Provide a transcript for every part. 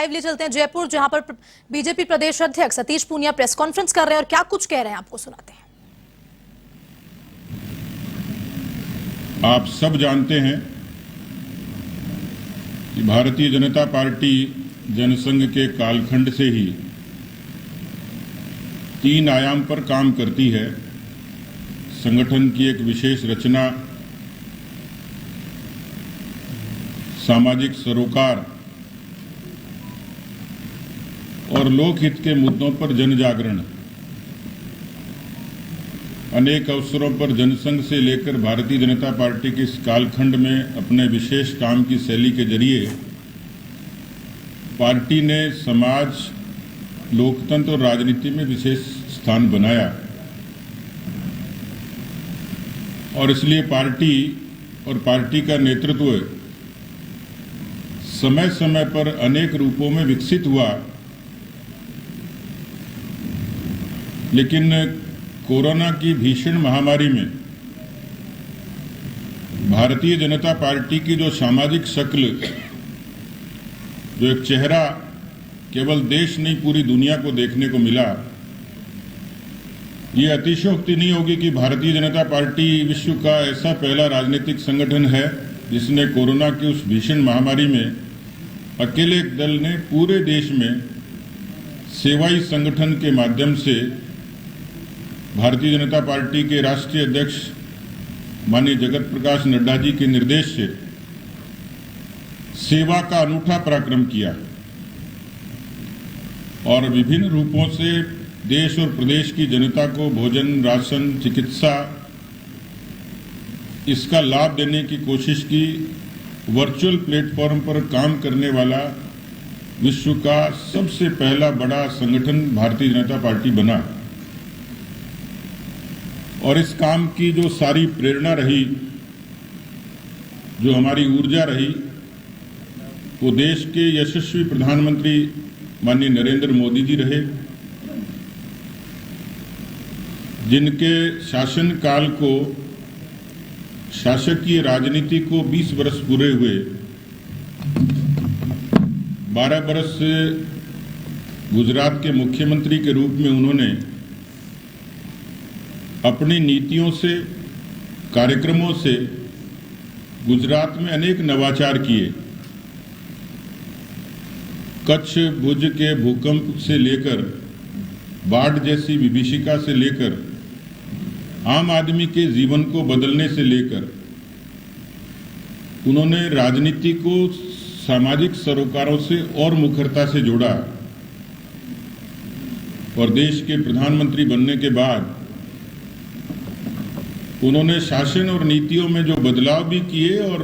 Live ले चलते हैं जयपुर, जहां पर बीजेपी प्रदेश अध्यक्ष सतीश पूनिया प्रेस कॉन्फ्रेंस कर रहे हैं और क्या कुछ कह रहे हैं आपको सुनाते हैं। आप सब जानते हैं कि भारतीय जनता पार्टी जनसंघ के कालखंड से ही 3 आयाम पर काम करती है। संगठन की एक विशेष रचना, सामाजिक सरोकार और लोकहित के मुद्दों पर जन जागरण। अनेक अवसरों पर जनसंघ से लेकर भारतीय जनता पार्टी के इस कालखंड में अपने विशेष काम की शैली के जरिए पार्टी ने समाज, लोकतंत्र और राजनीति में विशेष स्थान बनाया और इसलिए पार्टी और पार्टी का नेतृत्व समय समय पर अनेक रूपों में विकसित हुआ। लेकिन कोरोना की भीषण महामारी में भारतीय जनता पार्टी की जो सामाजिक शक्ल, जो एक चेहरा केवल देश नहीं पूरी दुनिया को देखने को मिला, ये अतिशयोक्ति नहीं होगी कि भारतीय जनता पार्टी विश्व का ऐसा पहला राजनीतिक संगठन है जिसने कोरोना की उस भीषण महामारी में अकेले एक दल ने पूरे देश में सेवाई संगठन के माध्यम से भारतीय जनता पार्टी के राष्ट्रीय अध्यक्ष माननीय जगत प्रकाश नड्डा जी के निर्देश से सेवा का अनूठा पराक्रम किया और विभिन्न रूपों से देश और प्रदेश की जनता को भोजन, राशन, चिकित्सा इसका लाभ देने की कोशिश की। वर्चुअल प्लेटफॉर्म पर काम करने वाला विश्व का सबसे पहला बड़ा संगठन भारतीय जनता पार्टी बना और इस काम की जो सारी प्रेरणा रही, जो हमारी ऊर्जा रही, वो देश के यशस्वी प्रधानमंत्री माननीय नरेंद्र मोदी जी रहे, जिनके शासनकाल को, शासकीय राजनीति को 20 वर्ष पूरे हुए। 12 वर्ष से गुजरात के मुख्यमंत्री के रूप में उन्होंने अपनी नीतियों से, कार्यक्रमों से गुजरात में अनेक नवाचार किए। कच्छ, भुज के भूकंप से लेकर बाढ़ जैसी विभीषिका से लेकर आम आदमी के जीवन को बदलने से लेकर उन्होंने राजनीति को सामाजिक सरोकारों से और मुखरता से जोड़ा और देश के प्रधानमंत्री बनने के बाद उन्होंने शासन और नीतियों में जो बदलाव भी किए और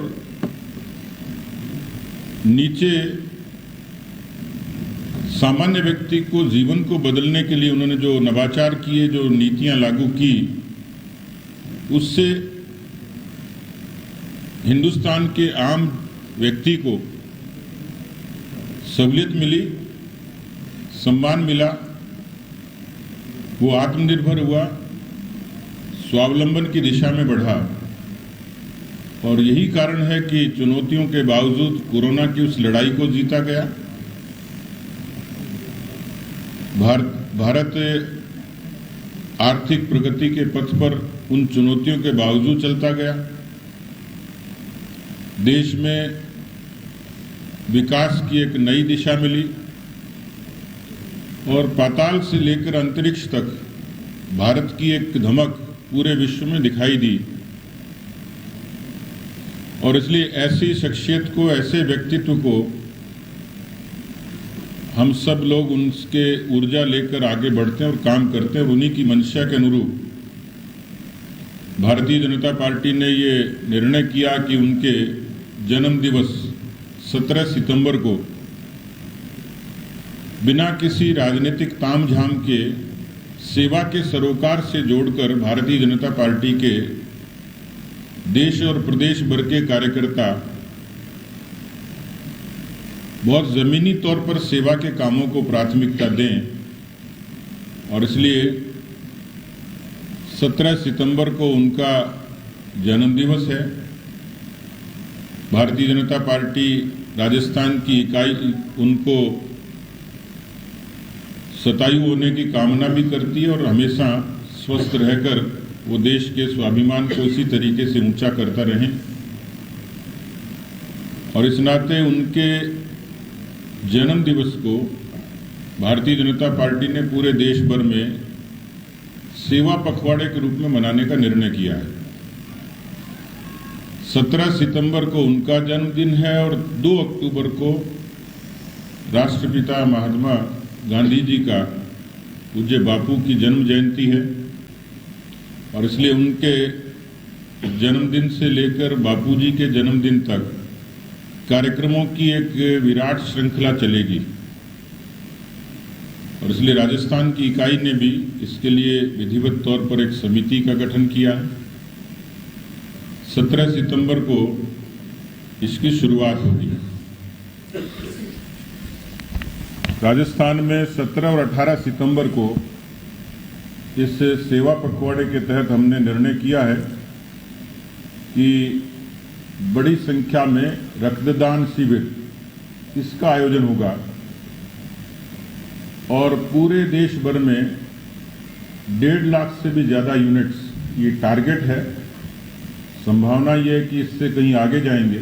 नीचे सामान्य व्यक्ति को जीवन को बदलने के लिए उन्होंने जो नवाचार किए, जो नीतियां लागू की, उससे हिंदुस्तान के आम व्यक्ति को सहूलियत मिली, सम्मान मिला, वो आत्मनिर्भर हुआ, स्वावलंबन की दिशा में बढ़ा। और यही कारण है कि चुनौतियों के बावजूद कोरोना की उस लड़ाई को जीता गया। भारत आर्थिक प्रगति के पथ पर उन चुनौतियों के बावजूद चलता गया। देश में विकास की एक नई दिशा मिली और पाताल से लेकर अंतरिक्ष तक भारत की एक धमक पूरे विश्व में दिखाई दी। और इसलिए ऐसी शख्सियत को, ऐसे व्यक्तित्व को हम सब लोग उनके ऊर्जा लेकर आगे बढ़ते हैं और काम करते हैं। उन्हीं की मंशा के अनुरूप भारतीय जनता पार्टी ने ये निर्णय किया कि उनके जन्म दिवस 17 सितंबर को बिना किसी राजनीतिक तामझाम के सेवा के सरोकार से जोड़कर भारतीय जनता पार्टी के देश और प्रदेश भर के कार्यकर्ता बहुत जमीनी तौर पर सेवा के कामों को प्राथमिकता दें। और इसलिए 17 सितंबर को उनका जन्म दिवस है। भारतीय जनता पार्टी राजस्थान की इकाई उनको शतायु होने की कामना भी करती है और हमेशा स्वस्थ रहकर वो देश के स्वाभिमान को इसी तरीके से ऊंचा करता रहे। और इस नाते उनके जन्म दिवस को भारतीय जनता पार्टी ने पूरे देश भर में सेवा पखवाड़े के रूप में मनाने का निर्णय किया है। 17 सितंबर को उनका जन्मदिन है और 2 अक्टूबर को राष्ट्रपिता महात्मा गांधी जी का पूज्य बापू की जन्म जयंती है। और इसलिए उनके जन्मदिन से लेकर बापूजी के जन्मदिन तक कार्यक्रमों की एक विराट श्रृंखला चलेगी। और इसलिए राजस्थान की इकाई ने भी इसके लिए विधिवत तौर पर एक समिति का गठन किया है। 17 सितंबर को इसकी शुरुआत होगी। राजस्थान में 17 और 18 सितंबर को इस सेवा पखवाड़े के तहत हमने निर्णय किया है कि बड़ी संख्या में रक्तदान शिविर इसका आयोजन होगा और पूरे देश भर में 1.5 लाख से भी ज़्यादा यूनिट्स ये टारगेट है। संभावना ये है कि इससे कहीं आगे जाएंगे।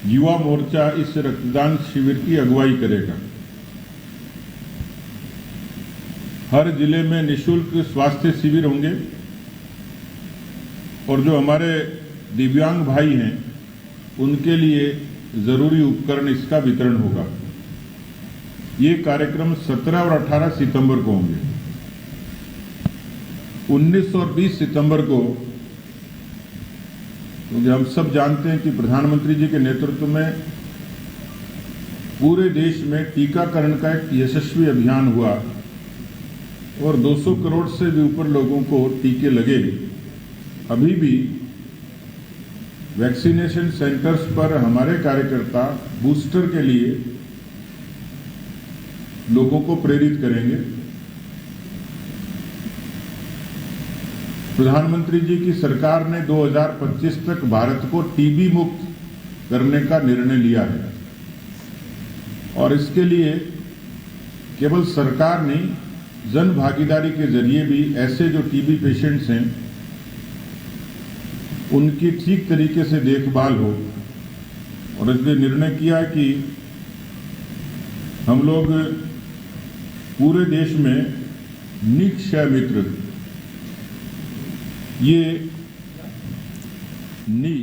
युवा मोर्चा इस रक्तदान शिविर की अगुवाई करेगा। हर जिले में निःशुल्क स्वास्थ्य शिविर होंगे और जो हमारे दिव्यांग भाई हैं उनके लिए जरूरी उपकरण इसका वितरण होगा। ये कार्यक्रम 17 और 18 सितंबर को होंगे। 19 और 20 सितंबर को क्योंकि हम सब जानते हैं कि प्रधानमंत्री जी के नेतृत्व में पूरे देश में टीकाकरण का एक यशस्वी अभियान हुआ और 200 करोड़ से भी ऊपर लोगों को टीके लगे। अभी भी वैक्सीनेशन सेंटर्स पर हमारे कार्यकर्ता बूस्टर के लिए लोगों को प्रेरित करेंगे। प्रधानमंत्री जी की सरकार ने 2025 तक भारत को टीबी मुक्त करने का निर्णय लिया है और इसके लिए केवल सरकार नहीं, जन भागीदारी के जरिए भी ऐसे जो टीबी पेशेंट्स हैं उनकी ठीक तरीके से देखभाल हो। और इसलिए निर्णय किया कि हम लोग पूरे देश में निक्षय मित्र ये नी